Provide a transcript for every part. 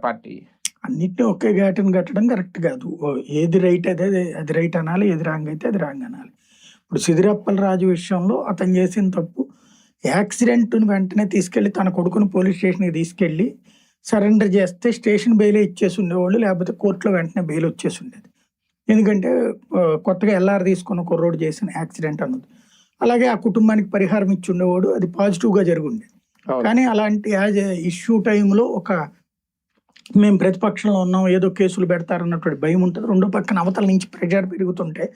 Party. అన్నిటిని ఒకే ఘాటుని కట్టడం correct కాదు. ఏది రైట్ అదే అది రైట్ అనాలి, ఏది రాంగ్ అయితే అది రాంగ్ అనాలి. ఇప్పుడు సిదిరప్పల రాజు విషయంలో అతను చేసిన తప్పు, యాక్సిడెంట్ని వెంటనే తీసుకెళ్లి తన కొడుకుని పోలీస్ స్టేషన్కి తీసుకెళ్లి సరెండర్ చేస్తే స్టేషన్ బెయిల్ ఇచ్చేసి ఉండేవాళ్ళు, లేకపోతే కోర్టులో వెంటనే బెయిల్ వచ్చేసి ఉండేది. ఎందుకంటే కొత్తగా ఎల్ఆర్ తీసుకున్న కుర్రోడు చేసిన యాక్సిడెంట్ అన్నది. అలాగే ఆ కుటుంబానికి పరిహారం ఇచ్చి ఉండేవాడు, అది పాజిటివ్గా జరుగుండేది. కానీ అలాంటి యాజ్ ఇష్యూ టైంలో ఒక మేము ప్రతిపక్షంలో ఉన్నాం, ఏదో కేసులు పెడతారన్నటువంటి భయం ఉంటుంది. రెండో పక్కన అవతల నుంచి ప్రెజర్ పెరుగుతుంటే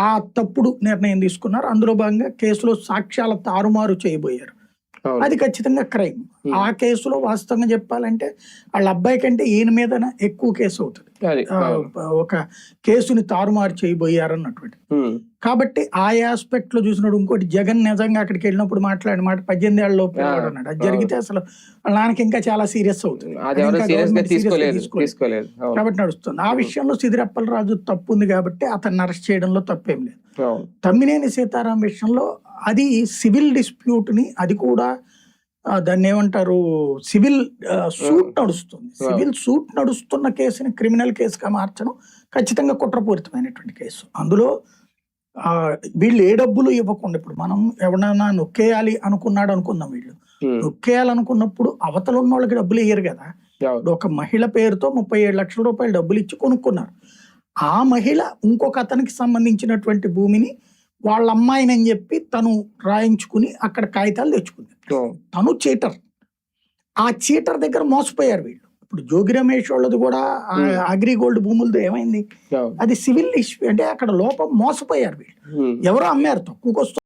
ఆ తప్పుడు నిర్ణయం తీసుకున్నారు. అందులో భాగంగా కేసులో సాక్ష్యాల తారుమారు చేయబోయారు. అది ఖచ్చితంగా క్రైమ్. ఆ కేసులో వాస్తవంగా చెప్పాలంటే వాళ్ళ అబ్బాయి కంటే ఈయన మీద ఎక్కువ కేసు అవుతుంది. ఒక కేసుని తారుమారు చేయబోయారు అన్నటువంటి. కాబట్టి ఆ ఆస్పెక్ట్ లో చూసినప్పుడు ఇంకోటి, జగన్ నిజంగా అక్కడికి వెళ్ళినప్పుడు మాట్లాడిన మాట 18 ఏళ్ళ లోపు అన్నాడు. అది జరిగితే అసలు వాళ్ళ నాన్నకి ఇంకా చాలా సీరియస్ అవుతుంది. కాబట్టి నడుస్తుంది. ఆ విషయంలో సిదిరప్పల రాజు తప్పు ఉంది కాబట్టి అతన్ని అరెస్ట్ చేయడంలో తప్పేం లేదు. తమ్మినేని సీతారాం విషయంలో అది సివిల్ డిస్ప్యూట్ ని, అది కూడా దాన్ని ఏమంటారు, సివిల్ సూట్ నడుస్తుంది. సివిల్ సూట్ నడుస్తున్న కేసుని క్రిమినల్ కేసుగా మార్చడం ఖచ్చితంగా కుట్రపూరితమైనటువంటి కేసు. అందులో వీళ్ళు ఏ డబ్బులు ఇవ్వకుండా, ఇప్పుడు మనం ఎవరైనా నొక్కేయాలి అనుకున్నాడు అనుకుందాం, వీళ్ళు నొక్కేయాలనుకున్నప్పుడు అవతల ఉన్న వాళ్ళకి డబ్బులు ఇయ్యరు కదా. ఒక మహిళ పేరుతో 37 లక్షల రూపాయలు డబ్బులు ఇచ్చి కొనుక్కున్నారు. ఆ మహిళ ఇంకొక అతనికి సంబంధించినటువంటి భూమిని వాళ్ళ అమ్మాయిని అని చెప్పి తను రాయించుకుని అక్కడ కాగితాలు తెచ్చుకుంది. తను చీటర్. ఆ చీటర్ దగ్గర మోసపోయారు వీళ్ళు. ఇప్పుడు జోగి రమేష్ వాళ్ళది కూడా అగ్రిగోల్డ్ భూములతో ఏమైంది, అది సివిల్ ఇష్యూ. అంటే అక్కడ లోపం, మోసపోయారు వీళ్ళు. ఎవరో అమ్మారు తక్కువకి వస్తుంది.